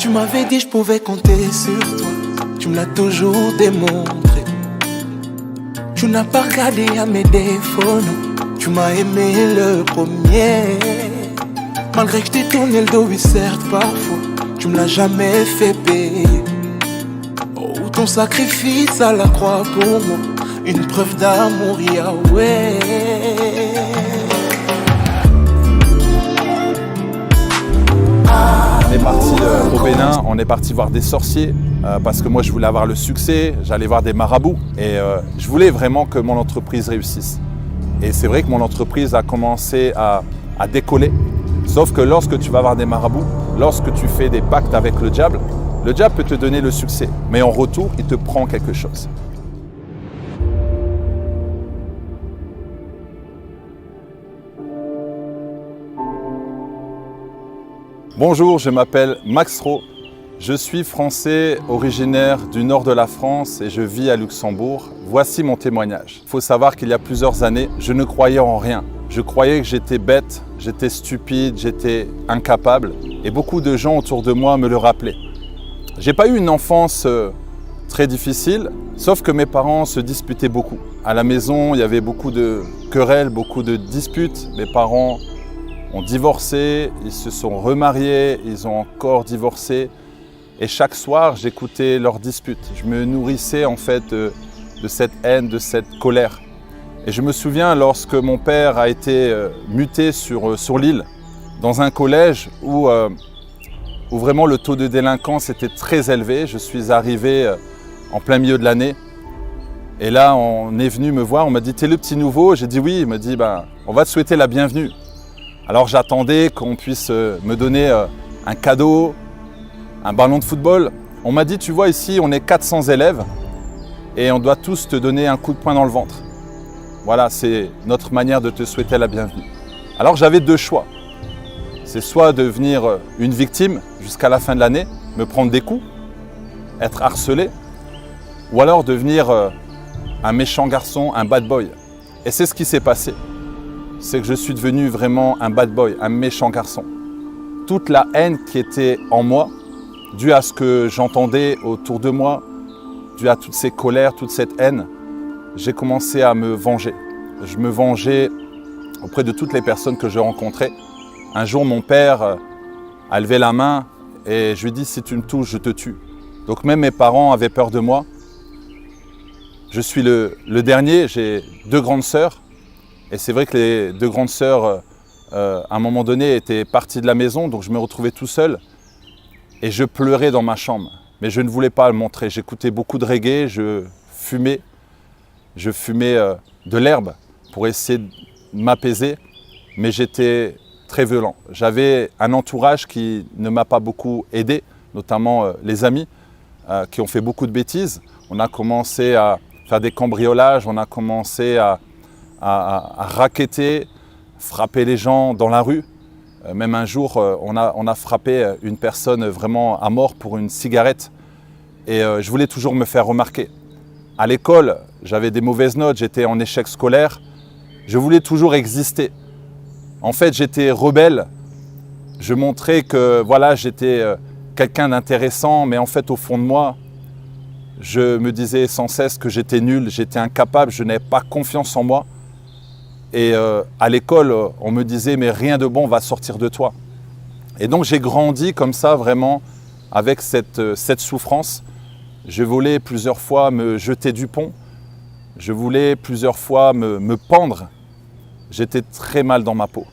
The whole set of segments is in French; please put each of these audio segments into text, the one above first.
Tu m'avais dit je pouvais compter sur toi, tu me l'as toujours démontré. Tu n'as pas regardé à mes défauts, non, tu m'as aimé le premier. Malgré que je t'ai tourné le dos, oui certes parfois, tu me l'as jamais fait payer. Oh, ton sacrifice à la croix pour moi, une preuve d'amour, Yahweh. On est parti au Bénin, on est parti voir des sorciers parce que moi je voulais avoir le succès, j'allais voir des marabouts et je voulais vraiment que mon entreprise réussisse. Et c'est vrai que mon entreprise a commencé à décoller, sauf que lorsque tu vas voir des marabouts, lorsque tu fais des pactes avec le diable peut te donner le succès, mais en retour, il te prend quelque chose. Bonjour, je m'appelle Max Ro. Je suis français originaire du nord de la France et je vis à Luxembourg. Voici mon témoignage. Il faut savoir qu'il y a plusieurs années, je ne croyais en rien. Je croyais que j'étais bête, j'étais stupide, j'étais incapable. Et beaucoup de gens autour de moi me le rappelaient. J'ai pas eu une enfance très difficile, sauf que mes parents se disputaient beaucoup. À la maison, il y avait beaucoup de querelles, beaucoup de disputes. Mes parents ont divorcé, ils se sont remariés, ils ont encore divorcé. Et chaque soir, j'écoutais leurs disputes. Je me nourrissais en fait de cette haine, de cette colère. Et je me souviens lorsque mon père a été muté sur l'île, dans un collège où vraiment le taux de délinquance était très élevé. Je suis arrivé en plein milieu de l'année. Et là, on est venu me voir, on m'a dit « T'es le petit nouveau ?» J'ai dit « Oui ». Il m'a dit « On va te souhaiter la bienvenue ». Alors j'attendais qu'on puisse me donner un cadeau, un ballon de football. On m'a dit, tu vois ici, on est 400 élèves et on doit tous te donner un coup de poing dans le ventre. Voilà, c'est notre manière de te souhaiter la bienvenue. Alors j'avais deux choix. C'est soit devenir une victime jusqu'à la fin de l'année, me prendre des coups, être harcelé, ou alors devenir un méchant garçon, un bad boy. Et c'est ce qui s'est passé. C'est que je suis devenu vraiment un bad boy, un méchant garçon. Toute la haine qui était en moi, due à ce que j'entendais autour de moi, due à toutes ces colères, toute cette haine, j'ai commencé à me venger. Je me vengeais auprès de toutes les personnes que je rencontrais. Un jour, mon père a levé la main et je lui ai dit « Si tu me touches, je te tue ». Donc même mes parents avaient peur de moi. Je suis le dernier, j'ai deux grandes sœurs. Et c'est vrai que les deux grandes sœurs, à un moment donné, étaient parties de la maison, donc je me retrouvais tout seul. Et je pleurais dans ma chambre, mais je ne voulais pas le montrer. J'écoutais beaucoup de reggae, je fumais de l'herbe pour essayer de m'apaiser, mais j'étais très violent. J'avais un entourage qui ne m'a pas beaucoup aidé, notamment les amis qui ont fait beaucoup de bêtises. On a commencé à faire des cambriolages, on a commencé à racketter, frapper les gens dans la rue. Même un jour, on a frappé une personne vraiment à mort pour une cigarette. Et je voulais toujours me faire remarquer. À l'école, j'avais des mauvaises notes, j'étais en échec scolaire. Je voulais toujours exister. En fait, j'étais rebelle. Je montrais que voilà, j'étais quelqu'un d'intéressant, mais en fait, au fond de moi, je me disais sans cesse que j'étais nul, j'étais incapable, je n'avais pas confiance en moi. Et à l'école, on me disait « mais rien de bon va sortir de toi ». Et donc j'ai grandi comme ça vraiment avec cette souffrance. Je voulais plusieurs fois me jeter du pont. Je voulais plusieurs fois me pendre. J'étais très mal dans ma peau.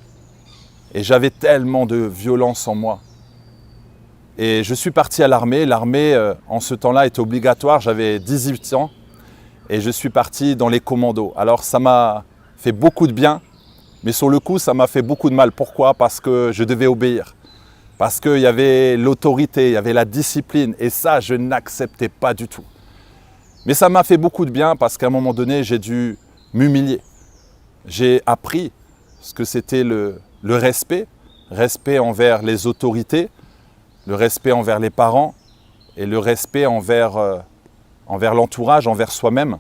Et j'avais tellement de violence en moi. Et je suis parti à l'armée. L'armée, en ce temps-là, était obligatoire. J'avais 18 ans. Et je suis parti dans les commandos. Alors ça m'a fait beaucoup de bien, mais sur le coup, ça m'a fait beaucoup de mal. Pourquoi? Parce que je devais obéir. Parce qu'il y avait l'autorité, il y avait la discipline, et ça, je n'acceptais pas du tout. Mais ça m'a fait beaucoup de bien parce qu'à un moment donné, j'ai dû m'humilier. J'ai appris ce que c'était le respect envers les autorités, le respect envers les parents et le respect envers l'entourage, envers soi-même.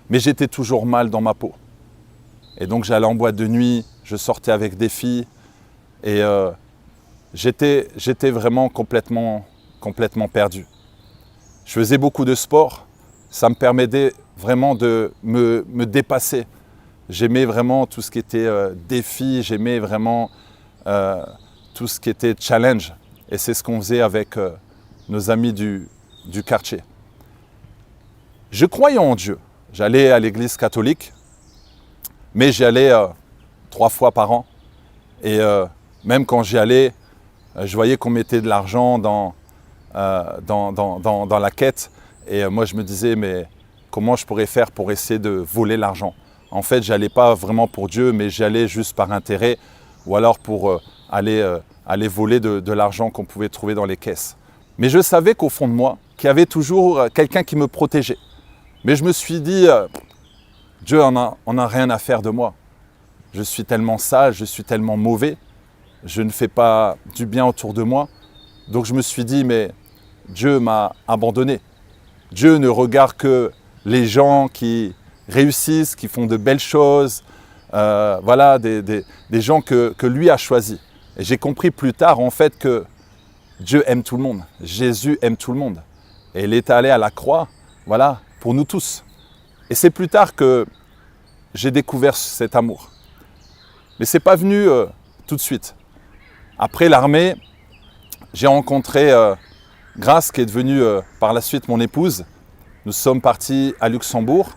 Mais j'étais toujours mal dans ma peau. Et donc j'allais en boîte de nuit, je sortais avec des filles et j'étais vraiment complètement perdu. Je faisais beaucoup de sport, ça me permettait vraiment de me dépasser. J'aimais vraiment tout ce qui était défi, j'aimais vraiment tout ce qui était challenge. Et c'est ce qu'on faisait avec nos amis du quartier. Je croyais en Dieu. J'allais à l'église catholique, mais j'y allais 3 fois par an. Et même quand j'y allais, je voyais qu'on mettait de l'argent dans la quête. Et moi, je me disais, mais comment je pourrais faire pour essayer de voler l'argent? En fait, je n'allais pas vraiment pour Dieu, mais j'y allais juste par intérêt ou alors pour aller voler de l'argent qu'on pouvait trouver dans les caisses. Mais je savais qu'au fond de moi, qu'il y avait toujours quelqu'un qui me protégeait. Mais je me suis dit, Dieu en a rien à faire de moi. Je suis tellement sale, je suis tellement mauvais, je ne fais pas du bien autour de moi. Donc je me suis dit, mais Dieu m'a abandonné. Dieu ne regarde que les gens qui réussissent, qui font de belles choses, voilà, des gens que lui a choisis. Et j'ai compris plus tard en fait que Dieu aime tout le monde, Jésus aime tout le monde. Et il est allé à la croix, voilà, pour nous tous. Et c'est plus tard que j'ai découvert cet amour. Mais ce n'est pas venu tout de suite. Après l'armée, j'ai rencontré Grace, qui est devenue par la suite mon épouse. Nous sommes partis à Luxembourg.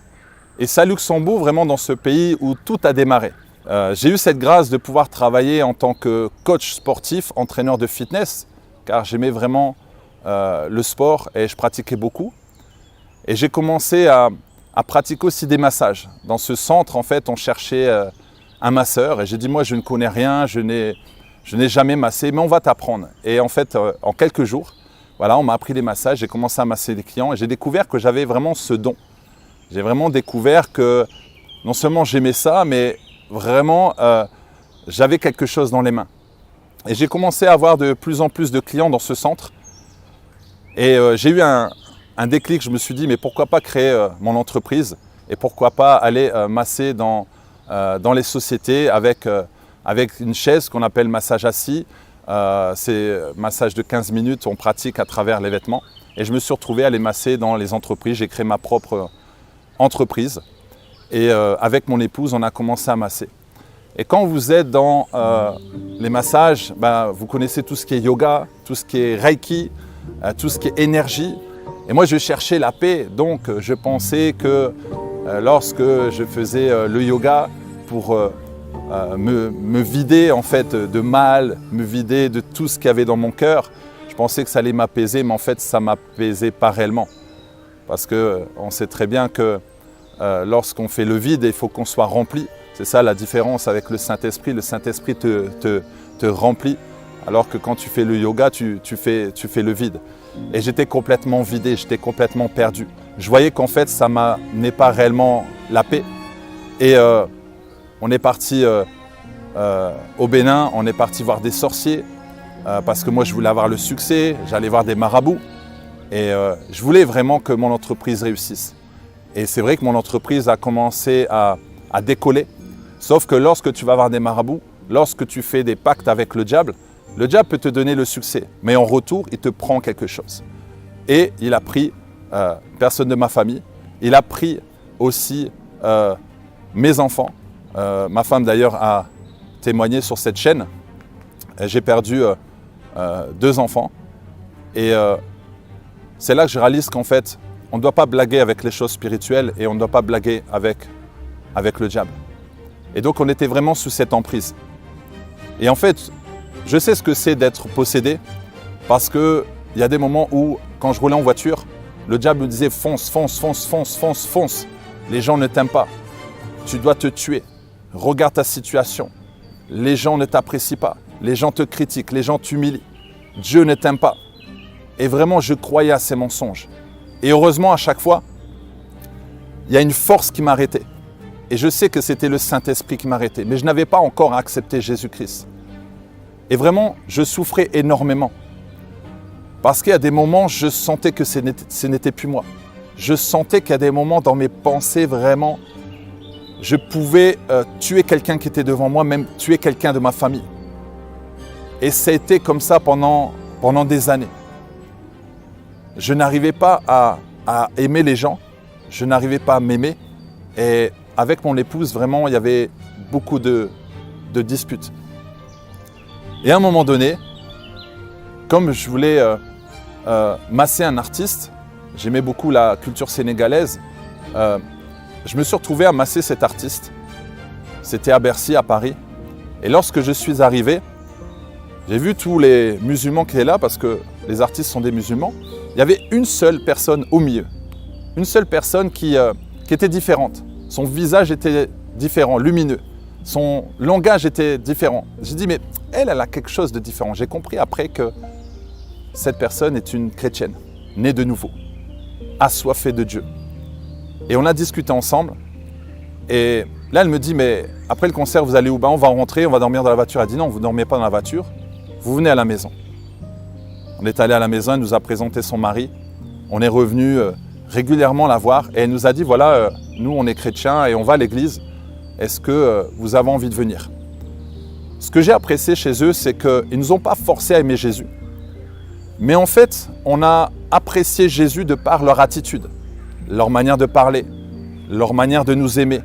Et c'est à Luxembourg, vraiment dans ce pays où tout a démarré. J'ai eu cette grâce de pouvoir travailler en tant que coach sportif, entraîneur de fitness, car j'aimais vraiment le sport et je pratiquais beaucoup. Et j'ai commencé à pratiquer aussi des massages. Dans ce centre, en fait, on cherchait un masseur et j'ai dit, moi, je ne connais rien, je n'ai jamais massé, mais on va t'apprendre. Et en fait, en quelques jours, voilà, on m'a appris les massages, j'ai commencé à masser les clients et j'ai découvert que j'avais vraiment ce don. J'ai vraiment découvert que non seulement j'aimais ça, mais vraiment, j'avais quelque chose dans les mains. Et j'ai commencé à avoir de plus en plus de clients dans ce centre. Et j'ai eu un déclic, je me suis dit, mais pourquoi pas créer mon entreprise et pourquoi pas aller masser dans les sociétés avec une chaise qu'on appelle massage assis. C'est massage de 15 minutes, on pratique à travers les vêtements. Et je me suis retrouvé à les masser dans les entreprises. J'ai créé ma propre entreprise. Et avec mon épouse, on a commencé à masser. Et quand vous êtes dans les massages, vous connaissez tout ce qui est yoga, tout ce qui est reiki, tout ce qui est énergie. Et moi, je cherchais la paix. Donc, je pensais que lorsque je faisais le yoga pour me vider en fait de mal, me vider de tout ce qu'il y avait dans mon cœur, je pensais que ça allait m'apaiser, mais en fait, ça ne m'apaisait pas réellement. Parce qu'on sait très bien que lorsqu'on fait le vide, il faut qu'on soit rempli. C'est ça la différence avec le Saint-Esprit. Le Saint-Esprit te remplit, alors que quand tu fais le yoga, tu fais le vide. Et j'étais complètement vidé, j'étais complètement perdu. Je voyais qu'en fait, ça ne m'amenait pas réellement la paix. Et on est parti au Bénin, on est parti voir des sorciers, parce que moi, je voulais avoir le succès, j'allais voir des marabouts. Et je voulais vraiment que mon entreprise réussisse. Et c'est vrai que mon entreprise a commencé à décoller. Sauf que lorsque tu vas voir des marabouts, lorsque tu fais des pactes avec le diable peut te donner le succès. Mais en retour, il te prend quelque chose. Et il a pris personne de ma famille. Il a pris aussi mes enfants. Ma femme d'ailleurs a témoigné sur cette chaîne. J'ai perdu 2 enfants. Et c'est là que je réalise qu'en fait, on ne doit pas blaguer avec les choses spirituelles et on ne doit pas blaguer avec le diable. Et donc, on était vraiment sous cette emprise. Et en fait, je sais ce que c'est d'être possédé parce qu'il y a des moments où, quand je roulais en voiture, le diable me disait « fonce, fonce, fonce, fonce, fonce, fonce ». Les gens ne t'aiment pas. Tu dois te tuer. Regarde ta situation. Les gens ne t'apprécient pas. Les gens te critiquent. Les gens t'humilient. Dieu ne t'aime pas. Et vraiment, je croyais à ces mensonges. Et heureusement, à chaque fois, il y a une force qui m'arrêtait. Et je sais que c'était le Saint-Esprit qui m'arrêtait. Mais je n'avais pas encore accepté Jésus-Christ. Et vraiment, je souffrais énormément. Parce qu'il y a des moments, je sentais que ce n'était plus moi. Je sentais qu'il y a des moments dans mes pensées, vraiment, je pouvais tuer quelqu'un qui était devant moi, même tuer quelqu'un de ma famille. Et ça a été comme ça pendant des années. Je n'arrivais pas à aimer les gens, je n'arrivais pas à m'aimer. Et avec mon épouse, vraiment, il y avait beaucoup de disputes. Et à un moment donné, comme je voulais masser un artiste, j'aimais beaucoup la culture sénégalaise, je me suis retrouvé à masser cet artiste. C'était à Bercy, à Paris. Et lorsque je suis arrivé, j'ai vu tous les musulmans qui étaient là, parce que les artistes sont des musulmans. Il y avait une seule personne au milieu. Une seule personne qui était différente. Son visage était différent, lumineux. Son langage était différent. J'ai dit, mais elle a quelque chose de différent. J'ai compris après que cette personne est une chrétienne, née de nouveau, assoiffée de Dieu. Et on a discuté ensemble. Et là, elle me dit, mais après le concert, vous allez où? On va rentrer, on va dormir dans la voiture. Elle dit, non, vous ne dormez pas dans la voiture, vous venez à la maison. On est allé à la maison, elle nous a présenté son mari. On est revenu régulièrement la voir et elle nous a dit, voilà, nous on est chrétiens et on va à l'église. Est-ce que vous avez envie de venir? Ce que j'ai apprécié chez eux, c'est qu'ils ne nous ont pas forcés à aimer Jésus. Mais en fait, on a apprécié Jésus de par leur attitude, leur manière de parler, leur manière de nous aimer,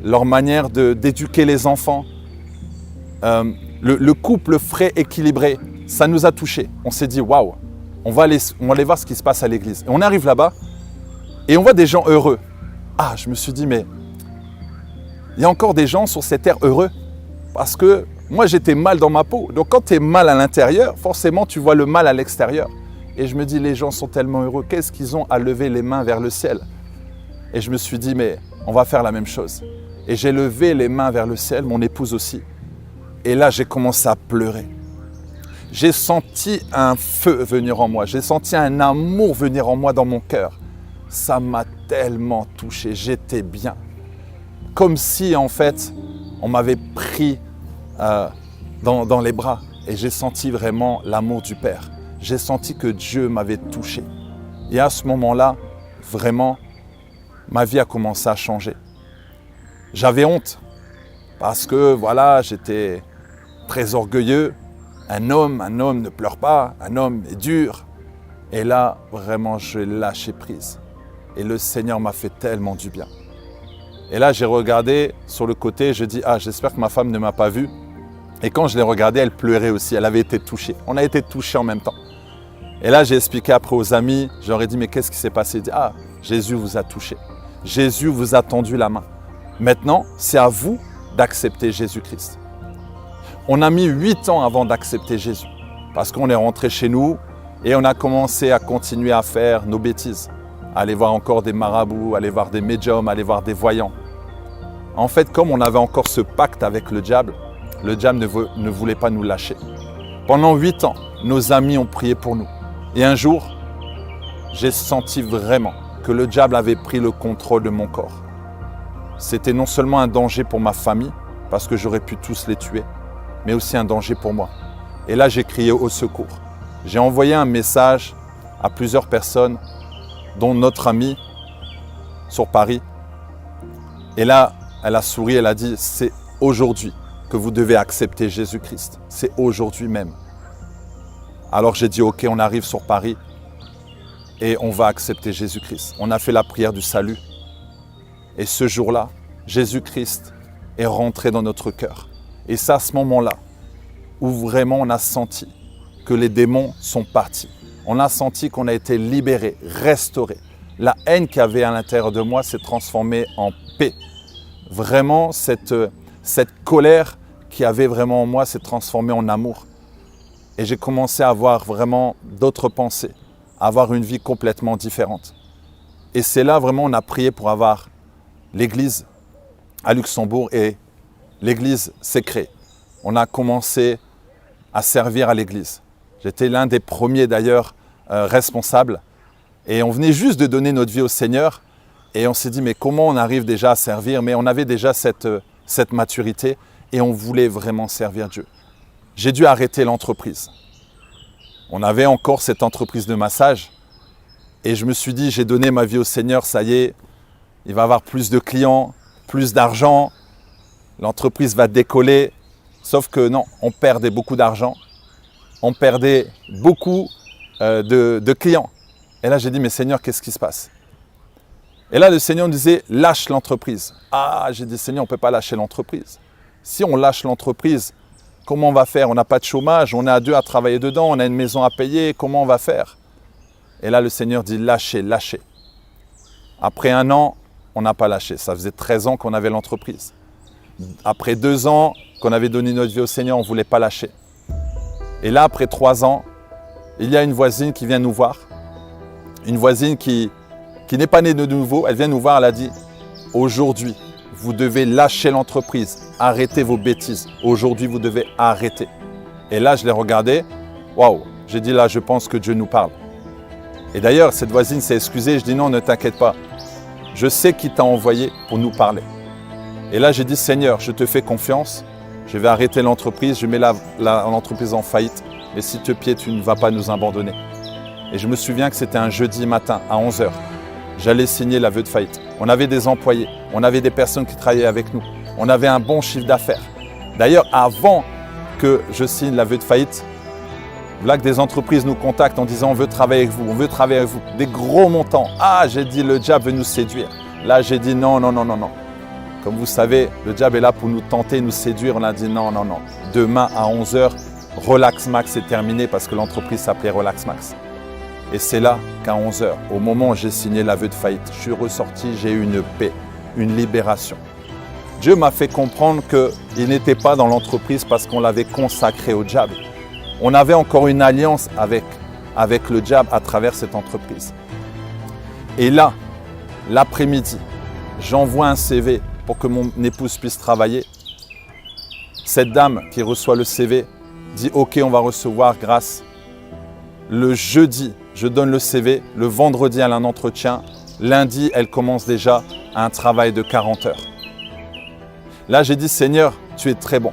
leur manière d'éduquer les enfants. Le couple frais, équilibré, ça nous a touchés. On s'est dit, waouh, on va aller voir ce qui se passe à l'église. Et on arrive là-bas et on voit des gens heureux. Ah, je me suis dit, mais il y a encore des gens sur cette terre heureux. Parce que moi, j'étais mal dans ma peau. Donc quand tu es mal à l'intérieur, forcément, tu vois le mal à l'extérieur. Et je me dis, les gens sont tellement heureux. Qu'est-ce qu'ils ont à lever les mains vers le ciel? Et je me suis dit, mais on va faire la même chose. Et j'ai levé les mains vers le ciel, mon épouse aussi. Et là, j'ai commencé à pleurer. J'ai senti un feu venir en moi. J'ai senti un amour venir en moi dans mon cœur. Ça m'a tellement touché. J'étais bien. Comme si, en fait, on m'avait pris dans les bras. Et j'ai senti vraiment l'amour du Père. J'ai senti que Dieu m'avait touché. Et à ce moment-là, vraiment, ma vie a commencé à changer. J'avais honte parce que voilà, j'étais très orgueilleux. Un homme ne pleure pas, un homme est dur. Et là, vraiment, je lâchais prise. Et le Seigneur m'a fait tellement du bien. Et là, j'ai regardé sur le côté, je dis, ah, j'espère que ma femme ne m'a pas vu. Et quand je l'ai regardée, elle pleurait aussi, elle avait été touchée. On a été touchés en même temps. Et là, j'ai expliqué après aux amis, je leur ai dit, mais qu'est-ce qui s'est passé? Ils disent, ah, Jésus vous a touché. Jésus vous a tendu la main. Maintenant, c'est à vous d'accepter Jésus-Christ. On a mis 8 ans avant d'accepter Jésus. Parce qu'on est rentré chez nous et on a commencé à continuer à faire nos bêtises. Aller voir encore des marabouts, aller voir des médiums, aller voir des voyants. En fait, comme on avait encore ce pacte avec le diable ne voulait pas nous lâcher. Pendant 8 ans, nos amis ont prié pour nous. Et un jour, j'ai senti vraiment que le diable avait pris le contrôle de mon corps. C'était non seulement un danger pour ma famille, parce que j'aurais pu tous les tuer, mais aussi un danger pour moi. Et là, j'ai crié au secours. J'ai envoyé un message à plusieurs personnes, dont notre amie sur Paris. Et là, elle a souri, elle a dit, c'est aujourd'hui que vous devez accepter Jésus-Christ. C'est aujourd'hui même. Alors j'ai dit, ok, on arrive sur Paris et on va accepter Jésus-Christ. On a fait la prière du salut. Et ce jour-là, Jésus-Christ est rentré dans notre cœur. Et c'est à ce moment-là où vraiment on a senti que les démons sont partis. On a senti qu'on a été libéré, restauré. La haine qu'il y avait à l'intérieur de moi s'est transformée en paix. Vraiment, cette colère qu'il y avait vraiment en moi s'est transformée en amour. Et j'ai commencé à avoir vraiment d'autres pensées, à avoir une vie complètement différente. Et c'est là vraiment on a prié pour avoir l'église à Luxembourg et l'église s'est créée. On a commencé à servir à l'église. J'étais l'un des premiers d'ailleurs responsables et on venait juste de donner notre vie au Seigneur et on s'est dit mais comment on arrive déjà à servir? Mais on avait déjà cette maturité et on voulait vraiment servir Dieu. J'ai dû arrêter l'entreprise. On avait encore cette entreprise de massage et je me suis dit j'ai donné ma vie au Seigneur, ça y est, il va avoir plus de clients, plus d'argent, l'entreprise va décoller. Sauf que non, on perdait beaucoup d'argent on perdait beaucoup de clients. Et là, j'ai dit, mais Seigneur, qu'est-ce qui se passe? Et là, le Seigneur me disait, lâche l'entreprise. Ah, j'ai dit, Seigneur, on ne peut pas lâcher l'entreprise. Si on lâche l'entreprise, comment on va faire? On n'a pas de chômage, on est à deux à travailler dedans, on a une maison à payer, comment on va faire? Et là, le Seigneur dit, lâchez, lâchez. Après 1 an, on n'a pas lâché. Ça faisait 13 ans qu'on avait l'entreprise. Après 2 ans qu'on avait donné notre vie au Seigneur, on ne voulait pas lâcher. Et là, après 3 ans, il y a une voisine qui vient nous voir. Une voisine qui n'est pas née de nouveau. Elle vient nous voir, elle a dit, aujourd'hui, vous devez lâcher l'entreprise. Arrêtez vos bêtises. Aujourd'hui, vous devez arrêter. Et là, je l'ai regardé. Waouh! J'ai dit, là, je pense que Dieu nous parle. Et d'ailleurs, cette voisine s'est excusée. Je dis, non, ne t'inquiète pas. Je sais qui t'a envoyé pour nous parler. Et là, j'ai dit, Seigneur, je te fais confiance. Je vais arrêter l'entreprise. Je mets l'entreprise en faillite. Mais s'il te plaît, tu ne vas pas nous abandonner. Et je me souviens que c'était un jeudi matin à 11h. J'allais signer l'aveu de faillite. On avait des employés. On avait des personnes qui travaillaient avec nous. On avait un bon chiffre d'affaires. D'ailleurs, avant que je signe l'aveu de faillite, là que des entreprises nous contactent en disant on veut travailler avec vous, on veut travailler avec vous, des gros montants. Ah, j'ai dit le diable veut nous séduire. Là, j'ai dit non, non, non, non, non. Comme vous savez, le diable est là pour nous tenter, nous séduire. On a dit non, non, non. Demain à 11h, Relax Max est terminé parce que l'entreprise s'appelait Relax Max. Et c'est là qu'à 11h, au moment où j'ai signé l'aveu de faillite, je suis ressorti, j'ai eu une paix, une libération. Dieu m'a fait comprendre qu'il n'était pas dans l'entreprise parce qu'on l'avait consacré au diable. On avait encore une alliance avec le diable à travers cette entreprise. Et là, l'après-midi, j'envoie un CV pour que mon épouse puisse travailler. Cette dame qui reçoit le CV dit « Ok, on va recevoir grâce ». Le jeudi, je donne le CV. Le vendredi, elle a un entretien. Lundi, elle commence déjà un travail de 40 heures. Là, j'ai dit « Seigneur, tu es très bon.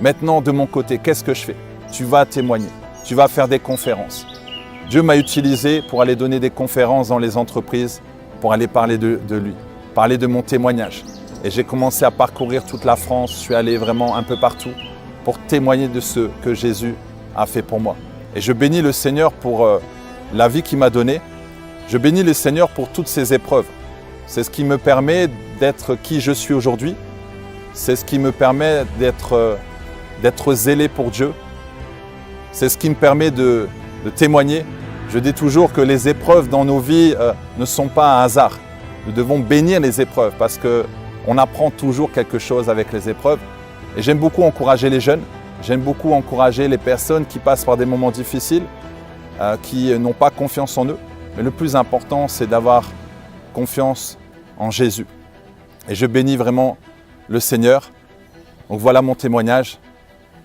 Maintenant, de mon côté, qu'est-ce que je fais ? Tu vas témoigner, tu vas faire des conférences. » Dieu m'a utilisé pour aller donner des conférences dans les entreprises, pour aller parler de lui, parler de mon témoignage. Et j'ai commencé à parcourir toute la France. Je suis allé vraiment un peu partout pour témoigner de ce que Jésus a fait pour moi. Et je bénis le Seigneur pour la vie qu'il m'a donnée. Je bénis le Seigneur pour toutes ces épreuves. C'est ce qui me permet d'être qui je suis aujourd'hui. C'est ce qui me permet d'être zélé pour Dieu. C'est ce qui me permet de témoigner. Je dis toujours que les épreuves dans nos vies ne sont pas un hasard. Nous devons bénir les épreuves parce qu'on apprend toujours quelque chose avec les épreuves. Et j'aime beaucoup encourager les jeunes. J'aime beaucoup encourager les personnes qui passent par des moments difficiles, qui n'ont pas confiance en eux. Mais le plus important, c'est d'avoir confiance en Jésus. Et je bénis vraiment le Seigneur. Donc voilà mon témoignage.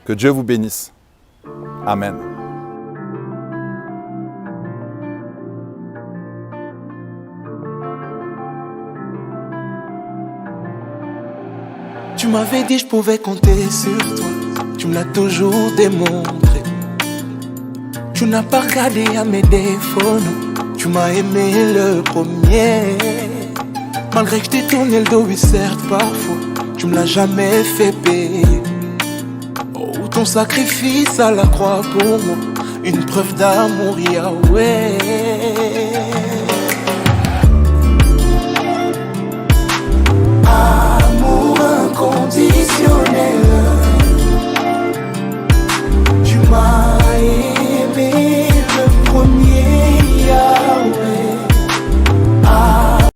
Que Dieu vous bénisse. Amen. Tu m'avais dit je pouvais compter sur toi. Tu me l'as toujours démontré. Tu n'as pas regardé à mes défauts, non. Tu m'as aimé le premier. Malgré que je t'ai tourné le dos, oui certes parfois, tu me l'as jamais fait payer. Oh, ton sacrifice à la croix pour moi, une preuve d'amour, Yahweh.